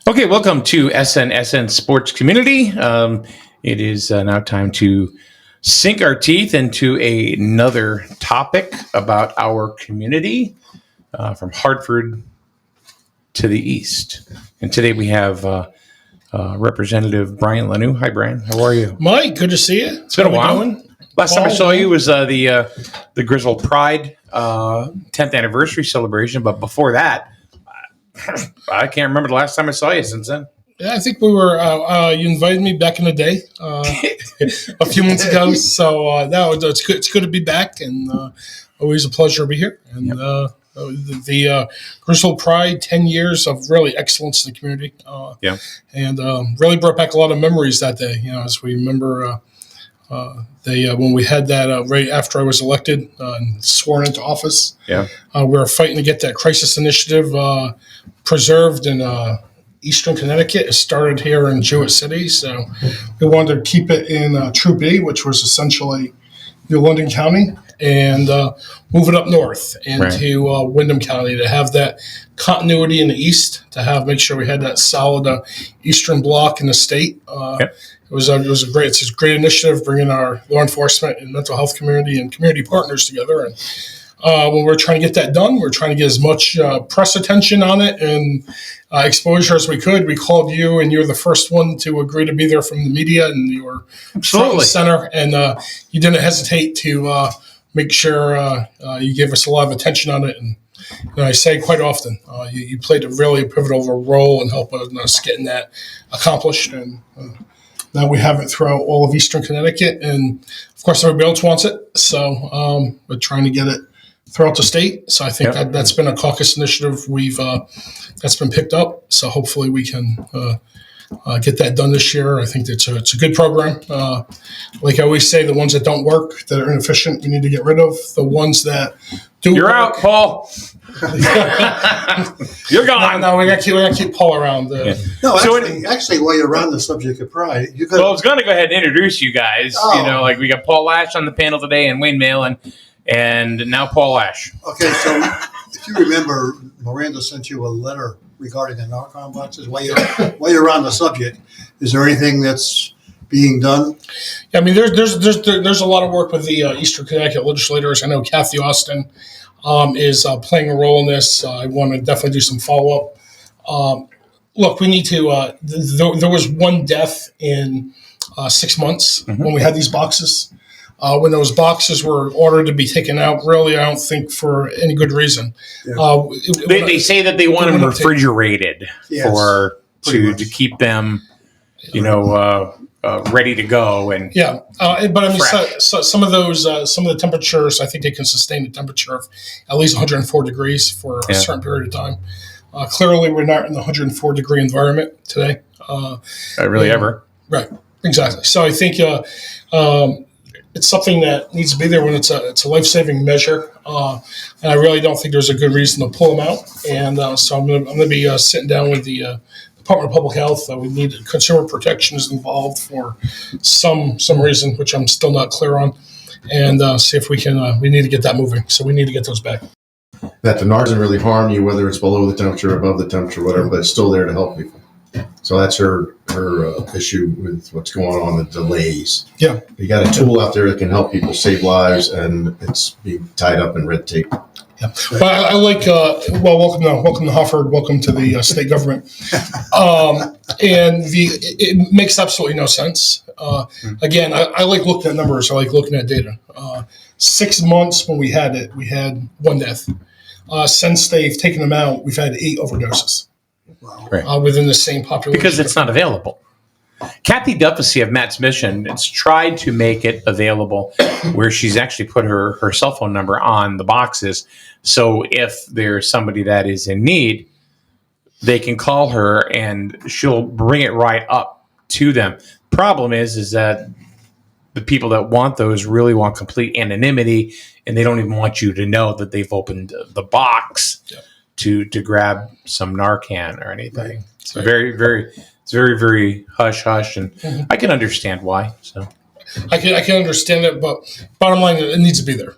Okay, welcome to SNSN Sports Community. It is now time to sink our teeth into another topic about our community from Hartford to the east. And today we have Representative Brian Lanoue. Hi, Brian. How are you? Mike, good to see you. It's been a while. Last time I saw you was the Grizzled Pride 10th anniversary celebration, but before that, I can't remember the last time I saw you since then. Yeah, I think we were. You invited me back in the day, a few months ago. So no, it's good. It's good to be back, and always a pleasure to be here. And the Grizzled Pride, 10 years of really excellence in the community. And really brought back a lot of memories that day. You know, as we remember. When we had that right after I was elected and sworn into office, we were fighting to get that crisis initiative preserved in Eastern Connecticut. It started here in Jewett City, so we wanted to keep it in True B, which was essentially New London County, and move it up north into Windham County to have that continuity in the east, to make sure we had that solid eastern block in the state. It's a great initiative, bringing our law enforcement and mental health community and community partners together. And when we're trying to get that done, we're trying to get as much press attention on it and exposure as we could. We called you, and you were the first one to agree to be there from the media, and you were front and center. And you didn't hesitate to make sure you gave us a lot of attention on it. And I say quite often, you played a really pivotal role in helping us getting that accomplished. And now we have it throughout all of Eastern Connecticut, and of course everybody else wants it. So we're trying to get it throughout the state. So I think that's been a caucus initiative that's been picked up. So hopefully we can get that done this year. I think it's a good program. Like I always say, the ones that don't work, that are inefficient, we need to get rid of. The ones that do You're out, Paul. You're gone. No, we're gonna keep Paul around. No, actually, while you're on the subject of pride, you could. Well, I was going to go ahead and introduce you guys. You know, like we got Paul Lash on the panel today, and Wayne Malin, and now Paul Lash. Okay, so if you remember, Miranda sent you a letter regarding the Narcan boxes. While you're on the subject, is there anything that's being done? I mean, there's a lot of work with the Eastern Connecticut legislators. I know Kathy Austin is playing a role in this. I want to definitely do some follow up. Look, we need to. There was one death in 6 months when we had these boxes. When those boxes were ordered to be taken out, really, I don't think for any good reason. Yeah. They say that they want them refrigerated to keep them, ready to go. And but I mean, so some of the temperatures, I think they can sustain a temperature of at least 104 degrees for a certain period of time. Clearly, we're not in the 104 degree environment today. Ever. Right. Exactly. So I think it's something that needs to be there when it's a life-saving measure. And I really don't think there's a good reason to pull them out. And so I'm going to be sitting down with the Department of Public Health. We need consumer protections involved for some reason, which I'm still not clear on, and see if we can. We need to get that moving. So we need to get those back. That the NAR doesn't really harm you, whether it's below the temperature, above the temperature, whatever, but it's still there to help people. So that's her issue with what's going on, the delays. Yeah. You got a tool out there that can help people save lives, and it's being tied up in red tape. Yeah. But I like, welcome to Hartford, welcome to the state government. And it makes absolutely no sense. Again, I like looking at numbers. I like looking at data. 6 months when we had it, we had one death. Since they've taken them out, we've had 8 overdoses. Wow. Within the same population. Because it's not available. Kathy Duffy of Matt's Mission has tried to make it available where she's actually put her cell phone number on the boxes. So if there's somebody that is in need, they can call her and she'll bring it right up to them. Problem is that the people that want those really want complete anonymity, and they don't even want you to know that they've opened the box to grab some Narcan or anything. Right. It's very, very hush hush, and I can understand why. So I can understand it, but bottom line, it needs to be there.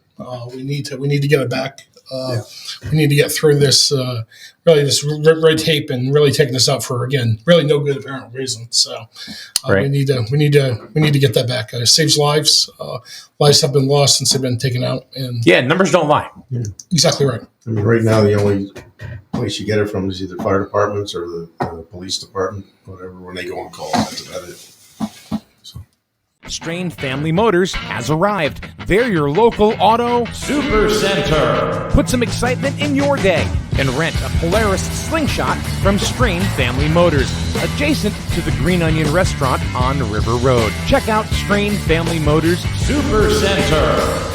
We need to get it back. We need to get through this, this red tape and really taking this out for, again, really no good apparent reason. So Right. we need to get that back. It saves lives. Lives have been lost since they've been taken out. And Yeah, numbers don't lie. exactly right. I mean, right now, the only place you get it from is either fire departments or the police department, whatever, when they go on call. That's about it. Strain Family Motors has arrived. They're your local auto super center. Put some excitement in your day and rent a Polaris Slingshot from Strain Family Motors, adjacent to the Green Onion Restaurant on River Road. Check out Strain Family Motors Super Center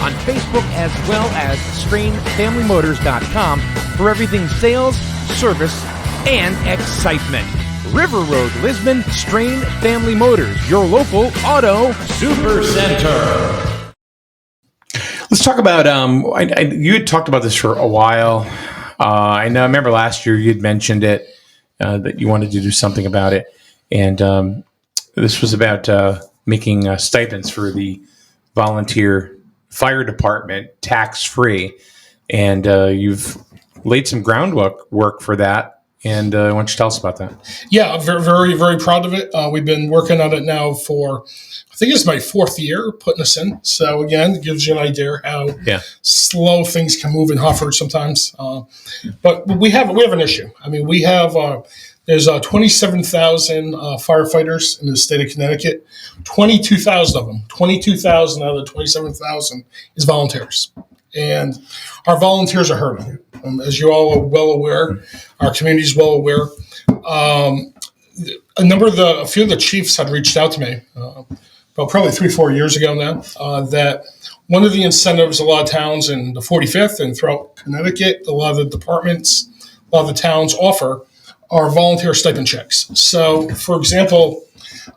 on Facebook as well as strainfamilymotors.com for everything sales, service, and excitement. River Road, Lisbon, Strain Family Motors, your local auto super center. Let's talk about, you had talked about this for a while. I remember last year you had mentioned it, that you wanted to do something about it. And this was about making stipends for the volunteer fire department tax-free. And you've laid some groundwork for that. And why don't you tell us about that? Yeah, I'm very, very, very proud of it. We've been working on it now for, I think it's my 4th year putting this in. So again, it gives you an idea how slow things can move in Hartford sometimes. But we have an issue. I mean, we have there's 27,000 firefighters in the state of Connecticut. 22,000 of them, 22,000 out of the 27,000 is volunteers. And our volunteers are hurting. As you all are well aware, our community is well aware. A few of the chiefs had reached out to me, probably 3-4 years ago now, that one of the incentives a lot of towns in the 45th and throughout Connecticut, a lot of the departments, a lot of the towns offer are volunteer stipend checks. So, for example,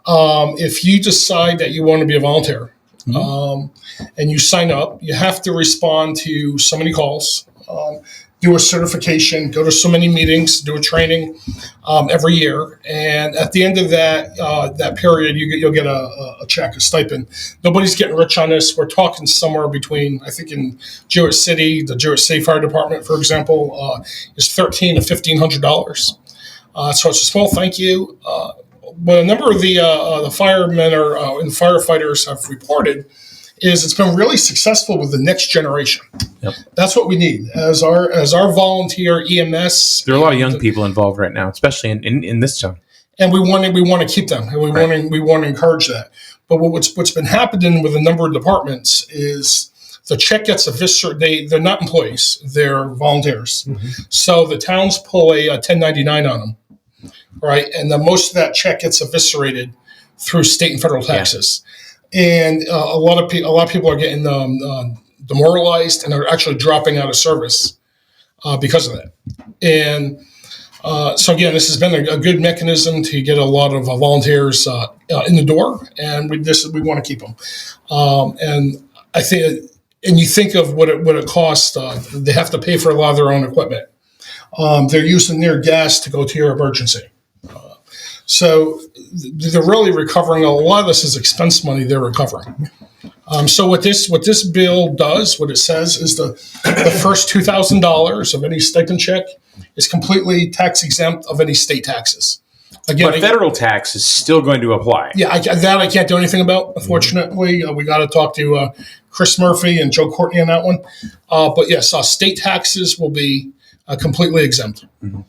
if you decide that you want to be a volunteer, and you sign up, you have to respond to so many calls, do a certification, go to so many meetings, do a training every year. And at the end of that period, you'll get a check, a stipend. Nobody's getting rich on this. We're talking somewhere between, I think in Jewett City, the Jewett City Fire Department, for example, is $1,300 to $1,500. So it's a small thank you. What a number of the firemen and firefighters have reported is it's been really successful with the next generation. Yep. That's what we need as our volunteer EMS. There are a lot of young people involved right now, especially in this town. And we want to keep them, and we want to encourage that. But what's been happening with a number of departments is the check gets eviscerated. They're not employees; they're volunteers. Mm-hmm. So the towns pull a 1099 on them. Right, and most of that check gets eviscerated through state and federal taxes, and a lot of people are getting demoralized and are actually dropping out of service because of that. And so again, this has been a good mechanism to get a lot of volunteers in the door, and we want to keep them. And I think, and you think of what it costs. They have to pay for a lot of their own equipment. They're using their gas to go to your emergency. So they're really recovering. A lot of this is expense money they're recovering. So what this bill does, what it says is the first $2,000 of any stipend check is completely tax exempt of any state taxes. Again, but federal tax is still going to apply. Yeah, I can't do anything about. Unfortunately, we got to talk to Chris Murphy and Joe Courtney on that one. But yes, state taxes will be completely exempt. Mm-hmm.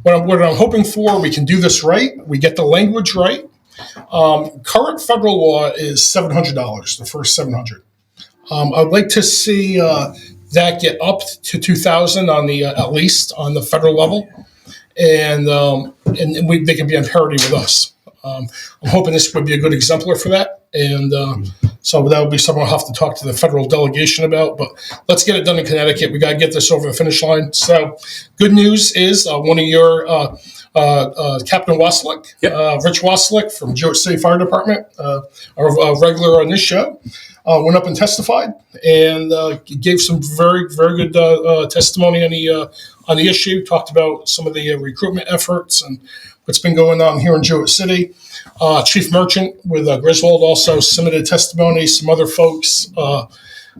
What I'm hoping for, we can do this right. We get the language right. Current federal law is $700, the first $700. I'd like to see that get up to $2,000 on the at least on the federal level, and they can be on parity with us. I'm hoping this would be a good exemplar for that. And so that would be something I'll have to talk to the federal delegation about. But let's get it done in Connecticut. We got to get this over the finish line. So good news is one of your Captain Waslick, Rich Waslick from Jewett City Fire Department, a regular on this show, went up and testified and gave some very, very good testimony on the issue, talked about some of the recruitment efforts and what's been going on here in Jewett City. Chief Merchant with Griswold also submitted testimony. Some other folks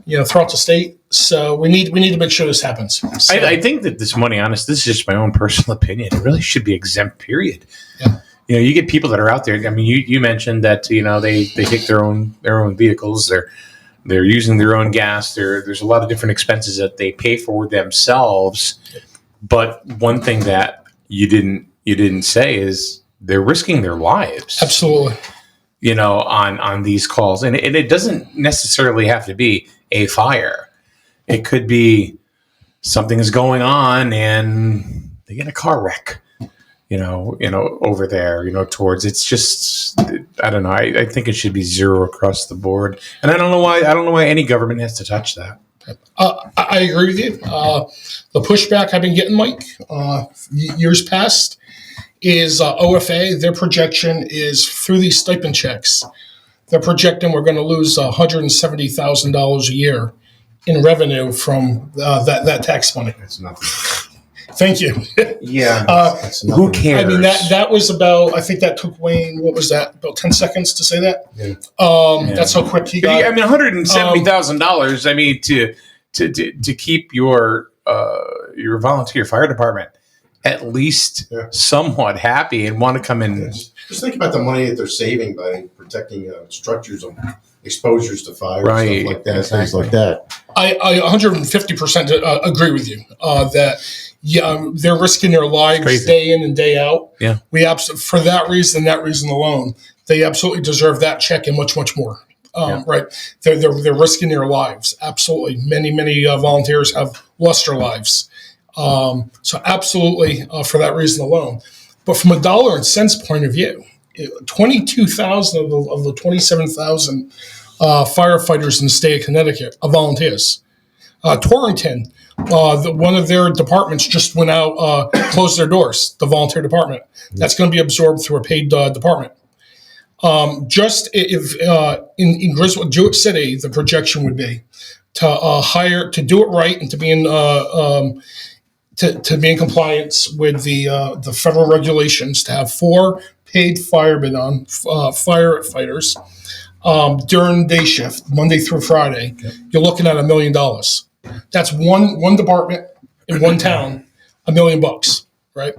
throughout the state. So we need to make sure this happens. So, I think that this money, honest, this is just my own personal opinion. It really should be exempt. Period. Yeah. You get people that are out there. I mean, you mentioned that they take their own vehicles. They're using their own gas. There's a lot of different expenses that they pay for themselves. But one thing that you didn't say is they're risking their lives. absolutely. On these calls, and it doesn't necessarily have to be a fire. It could be something is going on and they get a car wreck. Over there, towards it's just, I don't know. I think it should be zero across the board. And I don't know why any government has to touch that. I agree with you. The pushback I've been getting, Mike, years past is OFA. Their projection is through these stipend checks. They're projecting we're going to lose $170,000 a year in revenue from that tax money. That's nothing. Thank you. Yeah. That's Who nothing. cares? I mean, that was about, I think that took Wayne, what was that, about 10 seconds to say that? Yeah. That's how quick he got. I mean, $170,000. I mean, to keep your volunteer fire department at least somewhat happy and want to come in. Just think about the money that they're saving by protecting structures on exposures to fire, Right. stuff like that, things like that. I 150% agree with you that they're risking their lives Crazy. day in and day out. Yeah. For that reason alone, they absolutely deserve that check and much, much more. Right. They're risking their lives. Absolutely. Many volunteers have lost their lives. So absolutely for that reason alone. But from a dollar and cents point of view, 22,000 of the 27,000 firefighters in the state of Connecticut are volunteers. Torrington, one of their departments just went out, closed their doors, the volunteer department. That's going to be absorbed through a paid department. Just if in Griswold, Jewett City, the projection would be to do it right and to be in to be in compliance with the federal regulations, to have 4 paid firefighters during day shift, Monday through Friday. Okay. You're looking at $1 million. That's one department in one town, $1 million, right?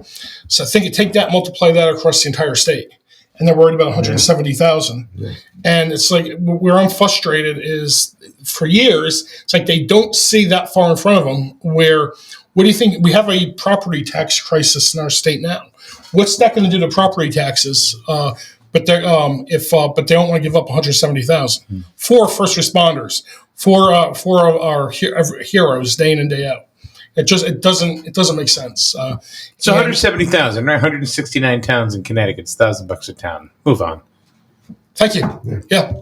So take that, multiply that across the entire state, and they're worried about 170,000. Yeah. And it's like where I'm frustrated is for years, it's like they don't see that far in front of them. What do you think? We have a property tax crisis in our state now. What's that going to do to property taxes? But they don't want to give up 170,000 for first responders, for our heroes day in and day out. It doesn't make sense. So 170,000, right? 169 towns in Connecticut. It's $1,000 a town. Move on. Thank you. Yeah.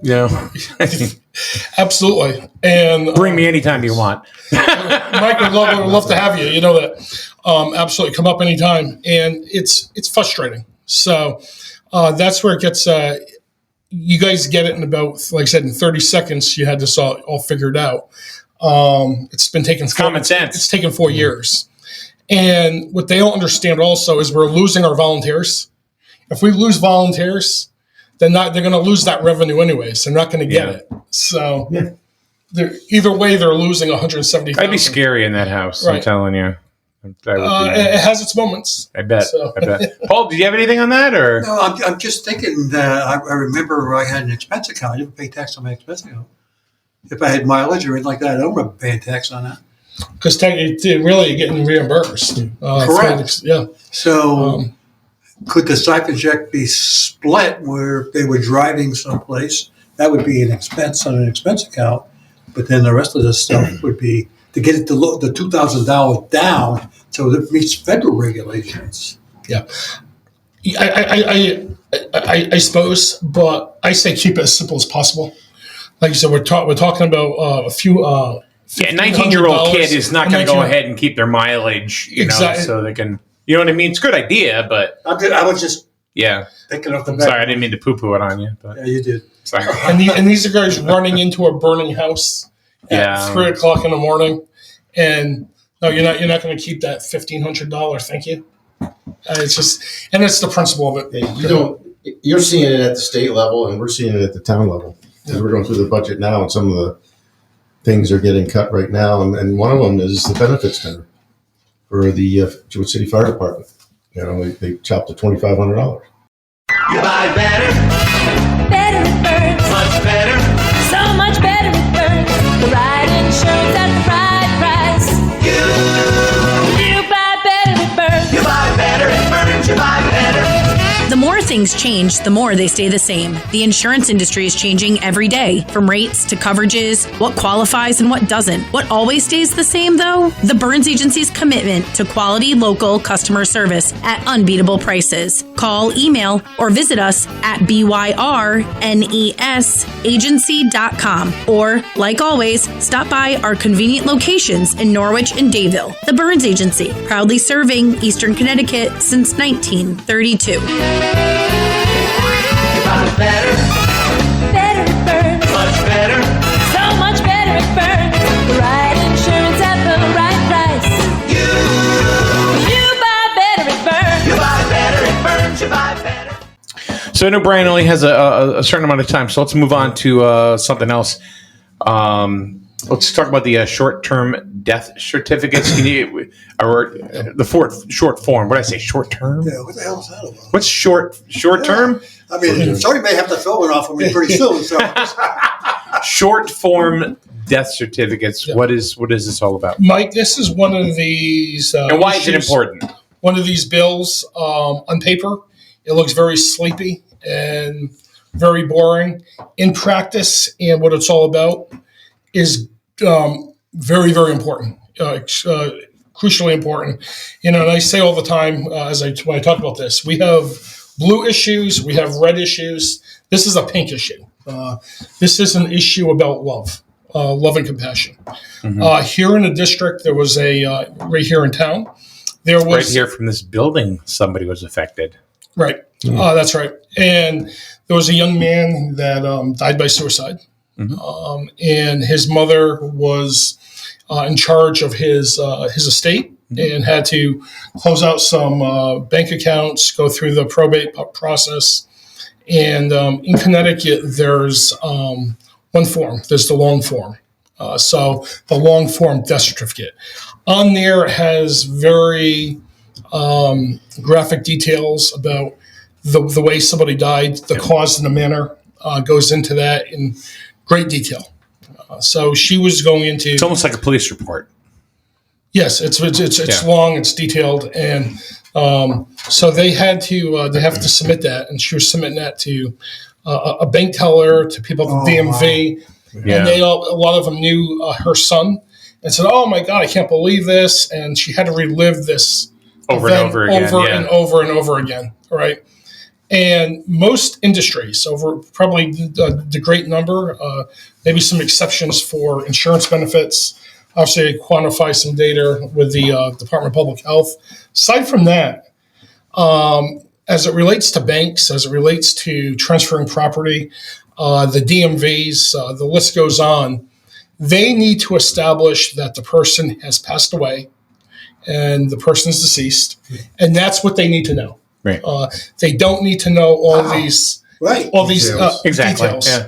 Absolutely. And bring me anytime you want. Mike, would love to have you. You know that. Absolutely, come up anytime. And it's frustrating. So that's where it gets. You guys get it in about, like I said, in 30 seconds. You had this all figured out. It's been taking common sense. It's taken 4 years. And what they don't understand also is we're losing our volunteers. If we lose volunteers, then they're going to lose that revenue anyways. They're not going to get it. So either way, they're losing 170,000. I'd be scary in that house. Right. I'm telling you. It has its moments. I bet. Paul, do you have anything on that, or? No, I'm just thinking that I remember I had an expense account. I didn't pay tax on my expense account. If I had mileage or anything like that, I don't remember paying tax on that. Because really, you're getting reimbursed. Correct. Yeah. So could the stipend check be split where they were driving someplace? That would be an expense on an expense account. But then the rest of the stuff would be to get it to look the $2,000 down so it meets federal regulations. Yeah. I suppose, but I say keep it as simple as possible. Like you said, we're talking about a few. 19-year-old kid is not going to go ahead and keep their mileage, exactly. So they can. You know what I mean? It's a good idea, but I was just thinking off the back. back. Sorry, I didn't mean to poo-poo it on you. But. Yeah, you did. Sorry. And these are guys running into a burning house at 3 o'clock in the morning, and no, you're not going to keep that $1,500. Thank you. It's just, and it's the principle of it. You're seeing it at the state level, and we're seeing it at the town level. Because we're going through the budget now, and some of things are getting cut right now, and one of them is the benefits tender for the Jewett City Fire Department. You know, they chopped to $2,500. You buy better. Better it burns. Much better. So much better it burns. The right insurance at the right price. You buy better it burns. You buy better it burns. You buy better. The more things change, the more they stay the same. The insurance industry is changing every day, from rates to coverages, what qualifies and what doesn't. What always stays the same, though? The Burns Agency's commitment to quality local customer service at unbeatable prices. Call, email, or visit us at byrnesagency.com. Or, like always, stop by our convenient locations in Norwich and Dayville. The Burns Agency, proudly serving Eastern Connecticut since 1932. Better. Better it burns. Much better. So much better it burns. The right insurance at the right price. You buy better it burns. You buy better it burns. You buy better. So I know Brian only has a certain amount of time, so let's move on to something else. Let's talk about the short-term death certificates. Or the short form. What did I say? Short-term? Yeah, what the hell is that about? What's short-term? I mean, somebody may have to fill one off for me pretty soon. So. Short form death certificates. Yeah. What is this all about? Mike, this is one of these. And why is it important? One of these bills, on paper, it looks very sleepy and very boring. In practice, and what it's all about is very, very important, crucially important. You know, and I say all the time when I talk about this, we have blue issues, we have red issues. This is a pink issue. This is an issue about love and compassion. Mm-hmm. Here in the district, there was right here in town, there was... Right here from this building, somebody was affected. Right. Mm-hmm. That's right. And there was a young man that died by suicide. Mm-hmm. And his mother was in charge of his estate. Mm-hmm. And had to close out some bank accounts, go through the probate process. And in Connecticut, there's one form. There's the long form. So the long form death certificate. On there, it has very graphic details about the way somebody died, the cause and the manner, goes into that in great detail. So she was going into... It's almost like a police report. Yes, it's long, it's detailed, and so they have to submit that, and she was submitting that to a bank teller, to people at the DMV, wow. And a lot of them knew her son, and said, "Oh my God, I can't believe this," and she had to relive this over and over again, and over again, right? And most industries, over probably the great number, maybe some exceptions for insurance benefits. Obviously, I quantify some data with the Department of Public Health. Aside from that, as it relates to banks, as it relates to transferring property, the DMVs, the list goes on. They need to establish that the person has passed away and the person is deceased, and that's what they need to know. Right. They don't need to know all these exactly. details. Yeah.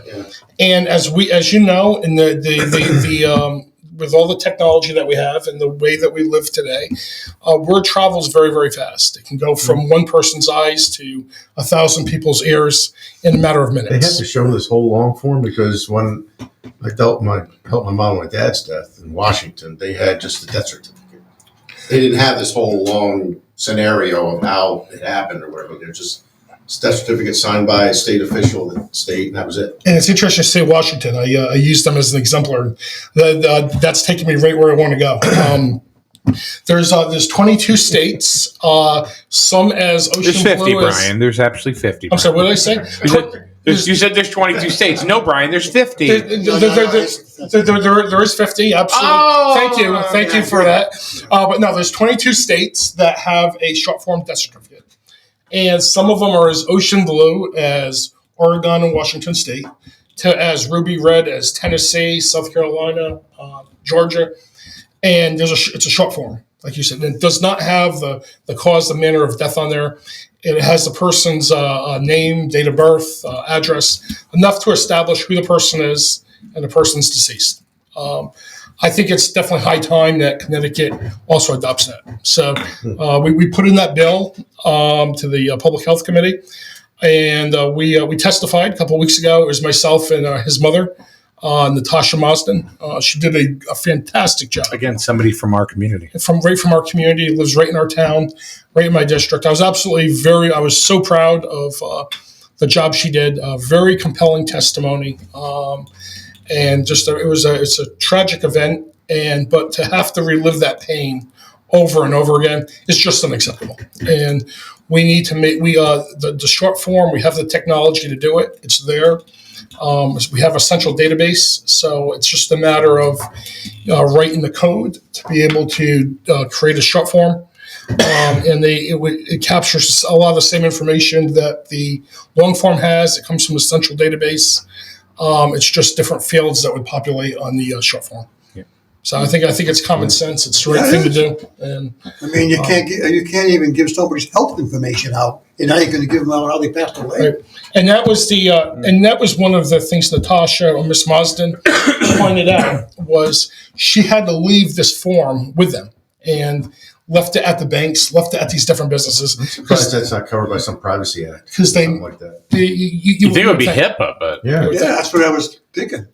And as you know, in the with all the technology that we have and the way that we live today, word travels very, very fast. It can go from one person's eyes to 1,000 people's ears in a matter of minutes. They have to show this whole long form because when I helped my mom with my dad's death in Washington, they had just the death certificate. They didn't have this whole long scenario of how it happened or whatever. They're just death certificate signed by a state official, the state, and that was it. And it's interesting to say Washington. I used them as an exemplar. That's taking me right where I want to go. There's 22 states. Some as ocean there's 50, blue. Brian. There's actually 50. I'm sorry. What did I say? You said there's 22 states. No, Brian. There's 50. There is 50. Absolutely. Oh, Thank you for that. But no, there's 22 states that have a short form death certificate. And some of them are as ocean blue as Oregon and Washington State, to as ruby red as Tennessee, South Carolina, Georgia. And it's a short form, like you said. It does not have the cause, the manner of death on there. It has the person's name, date of birth, address, enough to establish who the person is and the person's deceased. I think it's definitely high time that Connecticut also adopts that. So we put in that bill to the Public Health Committee, and we testified a couple of weeks ago. It was myself and his mother, Natasha Mosden. She did a fantastic job. Again, somebody from our community. Right from our community, lives right in our town, right in my district. I was I was so proud of the job she did. Very compelling testimony. And just it's a tragic event, but to have to relive that pain over and over again is just unacceptable. And we need to make the short form. We have the technology to do it. It's there. We have a central database, so it's just a matter of writing the code to be able to create a short form. And it captures a lot of the same information that the long form has. It comes from the central database. It's just different fields that would populate on the short form. Yeah. So I think it's common sense. It's the right thing to do. And I mean, you can't even give somebody's health information out. You're not even going to give them out how they passed away. right. And that was one of the things Natasha or Miss Mosden pointed out was she had to leave this form with them and left it at the banks, left it at these different businesses. I'm surprised that's not covered by some privacy act. Because something like that. You think it would be HIPAA, but Yeah. Yeah, that's what I was thinking.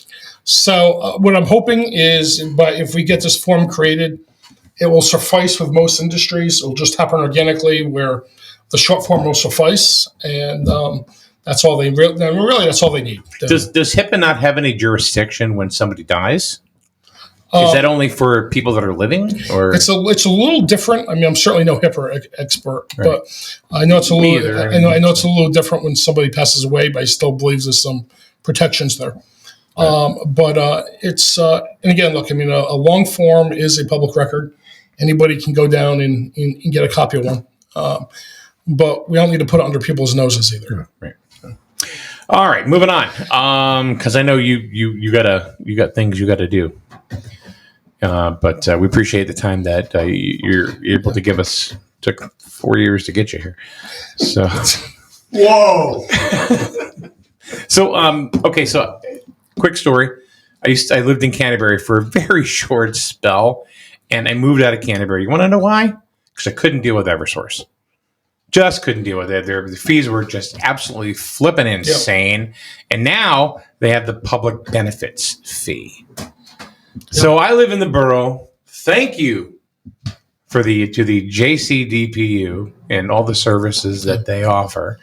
So what I'm hoping is, but if we get this form created, it will suffice with most industries. It'll just happen organically, where the short form will suffice, and that's all they really that's all they need. does HIPAA not have any jurisdiction when somebody dies? Is that only for people that are living, or It's a little different. I mean, I'm certainly no HIPAA expert, Right. but I know it's a Me little. either. I know it's a little different when somebody passes away, but I still believe there's some protections there. But it's and again, look. I mean, a long form is a public record. Anybody can go down and get a copy of one. But we don't need to put it under people's noses either. Right. All right, moving on. Because I know you got things you got to do. But we appreciate the time that you're able to give us. Took 4 years to get you here. So, Whoa! okay. So, quick story. I lived in Canterbury for a very short spell, and I moved out of Canterbury. You want to know why? Because I couldn't deal with Eversource. Just couldn't deal with it. The fees were just absolutely flipping insane. And now they have the public benefits fee. So I live in the borough. Thank you to the JCDPU and all the services that they offer.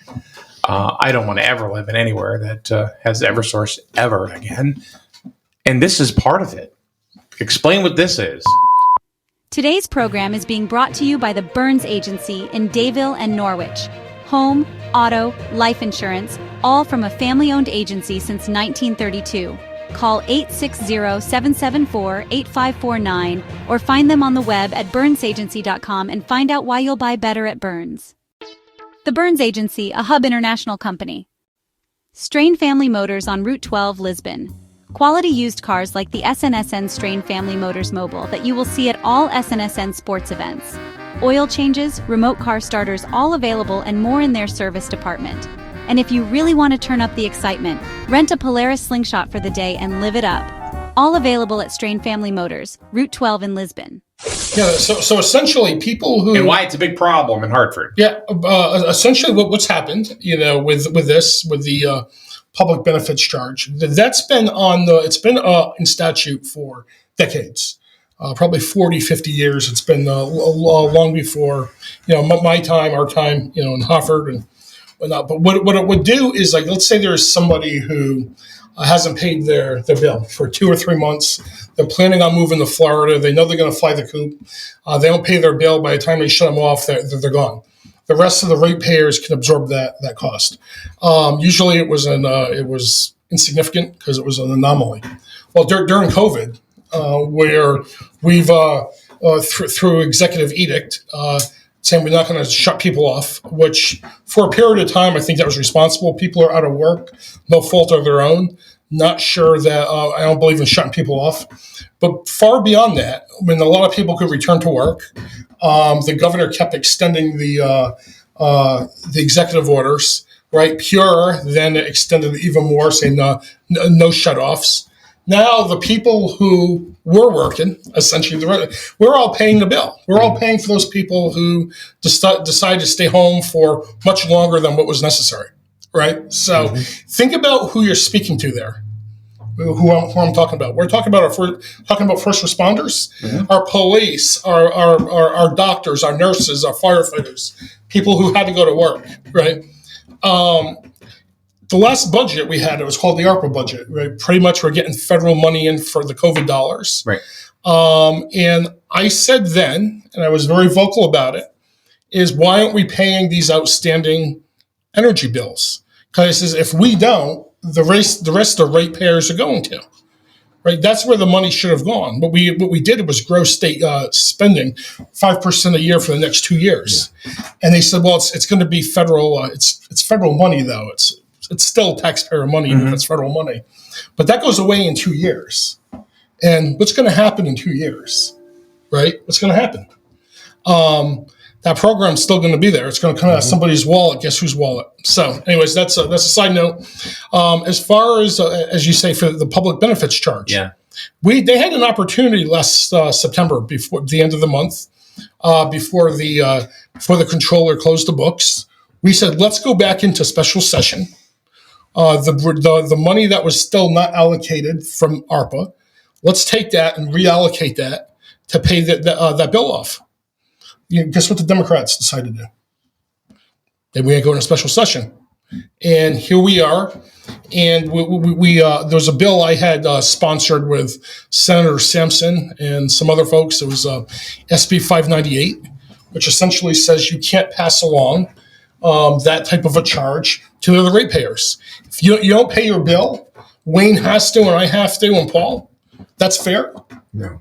I don't want to ever live in anywhere that has Eversource ever again. And this is part of it. Explain what this is. Today's program is being brought to you by the Burns Agency in Dayville and Norwich. Home, auto, life insurance, all from a family-owned agency since 1932. Call 860-774-8549 or find them on the web at burnsagency.com and find out why you'll buy better at Burns. The Burns Agency, a Hub International company. Strain Family Motors on Route 12, Lisbon. Quality used cars like the SNSN Strain Family Motors Mobile that you will see at all SNSN sports events. Oil changes, remote car starters, all available and more in their service department. And if you really want to turn up the excitement, rent a Polaris Slingshot for the day and live it up. All available at Strain Family Motors, Route 12 in Lisbon. Yeah. So essentially, people who And why it's a big problem in Hartford. Yeah, essentially what's happened, with the public benefits charge, that's been in statute for decades, probably 40, 50 years. It's been long before, my time, our time, in Hartford and whatnot. But what it would do is, like, let's say there's somebody who hasn't paid their bill for 2 or 3 months. They're planning on moving to Florida. They know they're going to fly the coop. They don't pay their bill. By the time they shut them off, they're gone. The rest of the ratepayers can absorb that cost. Usually, it was insignificant because it was an anomaly. Well, during COVID, where we've through executive edict saying we're not going to shut people off, which for a period of time I think that was responsible. People are out of work, no fault of their own. Not sure that I don't believe in shutting people off. But far beyond that, when a lot of people could return to work, the governor kept extending the executive orders. Right, Pure then extended it even more, saying no shutoffs. Now the people who were working, essentially, we're all paying the bill. We're all paying for those people who decide to stay home for much longer than what was necessary, right? So think about who you're speaking to there. Who I'm talking about. We're talking about first responders, our police, our doctors, our nurses, our firefighters, people who had to go to work, right? The last budget we had, it was called the ARPA budget, right? Pretty much we're getting federal money in for the COVID dollars. Right. And I said then, and I was very vocal about it, is why aren't we paying these outstanding energy bills? Because if we don't, the rest of the ratepayers are going to, right? That's where the money should have gone. What we did was grow state spending 5% a year for the next 2 years, and they said, well, it's going to be federal. It's federal money though. It's still taxpayer money, even if it's federal money, but that goes away in 2 years. And what's going to happen in 2 years, right? What's going to happen? That program's still going to be there. It's going to come out of somebody's wallet. Guess whose wallet? So, anyways, that's a side note. As far as you say, for the public benefits charge, they had an opportunity last September, before the end of the month, before the controller closed the books. We said, let's go back into special session. The money that was still not allocated from ARPA, let's take that and reallocate that to pay that bill off. Guess what the Democrats decided to do? They were going to go into a special session. And here we are. And we there was a bill I had sponsored with Senator Sampson and some other folks. It was SB 598, which essentially says you can't pass along that type of a charge to the other ratepayers. If you don't pay your bill, Wayne has to and I have to and Paul, that's fair? No.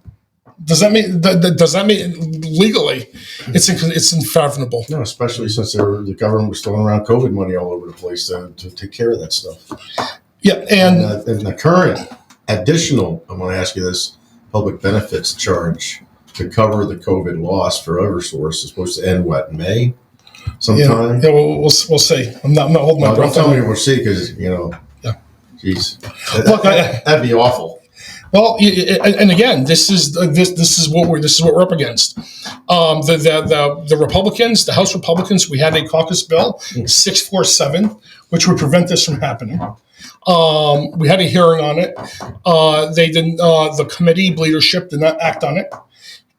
Does that mean legally it's unfathomable? No, especially since the government was throwing around COVID money all over the place to take care of that stuff. Yeah, and the current additional, I'm going to ask you this, public benefits charge to cover the COVID loss for Eversource is supposed to end what, May? Sometime? Yeah, we'll see. I'm not holding my breath. Don't tell me we'll see because geez, that'd be awful. Well, and again, this is what we're up against. The Republicans, the House Republicans, we had a caucus bill 647, which would prevent this from happening. We had a hearing on it. They didn't. The committee leadership did not act on it,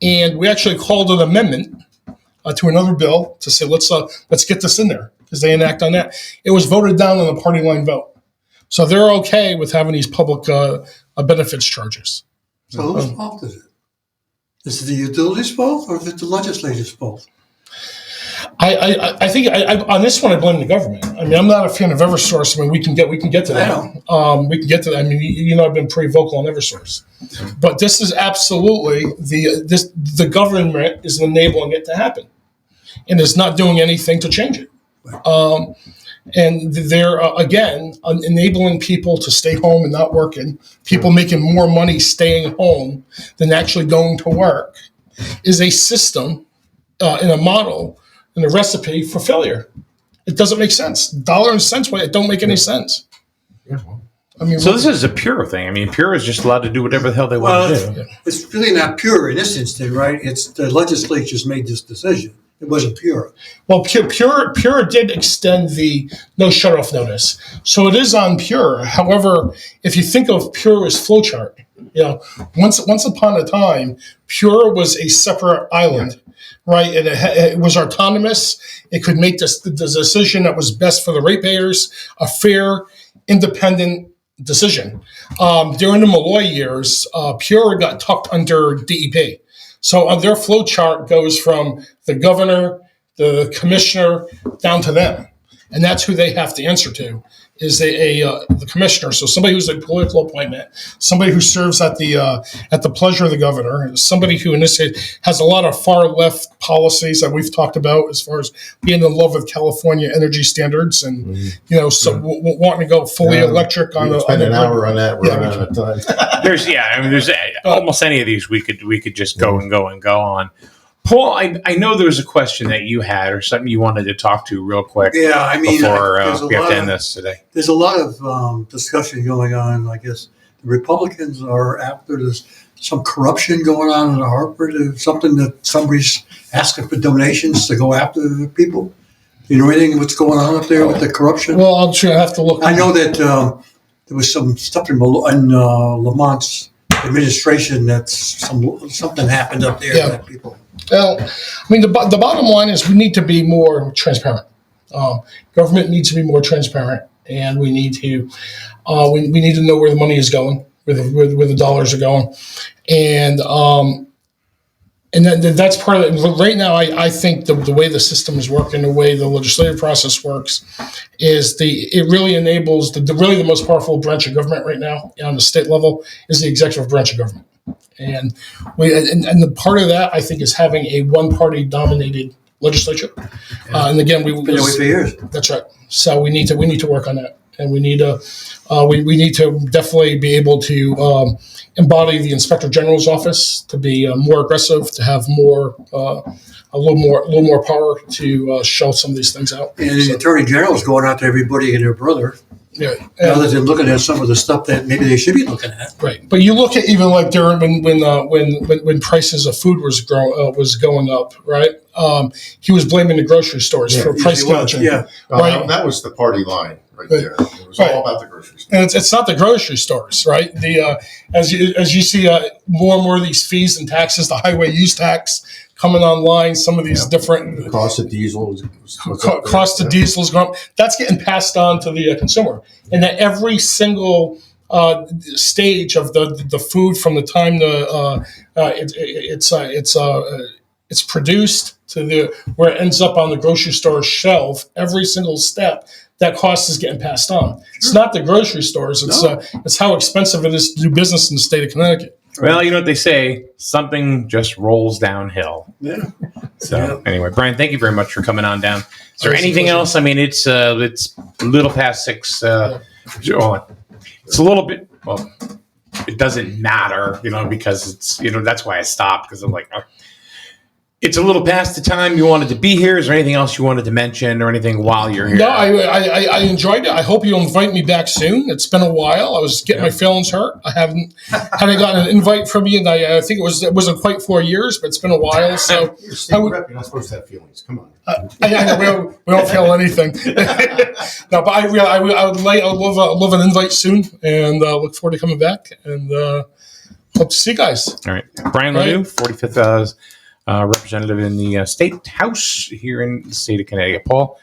and we actually called an amendment to another bill to say let's get this in there because they didn't act on that. It was voted down on a party line vote, so they're okay with having these public benefits charges. So whose fault is it? Is it the utilities' fault or is it the legislature's fault? I think on this one I blame the government. I mean, I'm not a fan of Eversource. I mean, we can get to that. We can get to that. I mean, I've been pretty vocal on Eversource, but this is absolutely the government is enabling it to happen, and is not doing anything to change it. And they're, again, enabling people to stay home and not working, people making more money staying home than actually going to work, is a system and a model and a recipe for failure. It doesn't make sense. Dollar and cents, it don't make any sense. Yeah. I mean, so this is a Pure thing. I mean, Pure is just allowed to do whatever the hell they want to do. It's really not Pure in this instance, right? It's the legislature's made this decision. It wasn't Pure. Well, Pure did extend the no shut-off notice. So it is on Pure. However, if you think of Pure as flowchart, once upon a time, Pure was a separate island, right? And it was autonomous. It could make the decision that was best for the ratepayers, a fair, independent decision. During the Malloy years, Pure got tucked under DEP. So their flow chart goes from the governor, the commissioner, down to them. And that's who they have to answer to, is the commissioner. So somebody who's a political appointment, somebody who serves at the pleasure of the governor, somebody who in this case has a lot of far left policies that we've talked about as far as being in love with California energy standards and wanting to go fully electric on the. Spend an hour on that. We're out of time. There's almost any of these we could just go and go on. Paul, I know there was a question that you had or something you wanted to talk to real quick. Yeah, I mean, before we have to end this today. There's a lot of discussion going on, I guess, the Republicans are after this, some corruption going on in Hartford, something that somebody's asking for donations to go after the people. You know anything what's going on up there with the corruption? Well, I'll sure have to look. I know that there was some stuff in Lamont's administration that something happened up there that people. Well, I mean, the bottom line is we need to be more transparent. Government needs to be more transparent, and we need to we need to know where the money is going, where the dollars are going, and that's part of it. Right now, I think the way the system is working, the way the legislative process works, is it really enables the most powerful branch of government right now on the state level is the executive branch of government. And the part of that, I think, is having a one-party dominated legislature. And again, Been that way for years. that's right. So we need to work on that, and we need to definitely be able to embody the Inspector General's office to be more aggressive, to have a little more power to show some of these things out. And the Attorney General is going out to everybody and their brother. Yeah, Rather than looking at some of the stuff that maybe they should be looking at. right. But you look at even like during when prices of food was going up, right? He was blaming the grocery stores for price gouging. Yeah, Right. That was the party line right there. It was all about the grocery store. And it's not the grocery stores, right? As you see more and more of these fees and taxes, the highway use tax coming online, some of these different The cost of diesel cost of diesel is going up. That's getting passed on to the consumer, and that every single stage of the food from the time it's produced to where it ends up on the grocery store shelf, every single step, that cost is getting passed on. Sure. It's not the grocery stores. It's how expensive it is to do business in the state of Connecticut. Well, you know what they say, something just rolls downhill. yeah. So anyway, Brian, thank you very much for coming on down. Is there anything else? I mean, it's a little past 6. It's a little bit, well, it doesn't matter, because it's, that's why I stopped, because I'm like, it's a little past the time you wanted to be here. Is there anything else you wanted to mention or anything while you're here? No, I enjoyed it. I hope you'll invite me back soon. It's been a while. I was getting my feelings hurt. I haven't gotten an invite from you, and I think it wasn't quite 4 years, but it's been a while. So You're state rep. You're not supposed to have feelings. Come on. I know we don't feel anything. No, but I would love an invite soon, and look forward to coming back, and hope to see you guys. All right. Brian Lanoue, 45th representative in the State House here in the state of Connecticut. Paul,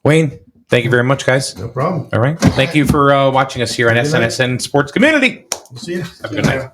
Wayne, thank you very much, guys. No problem. All right. Thank you for watching us here on SNSN Sports Community. We'll see you. Have a good night.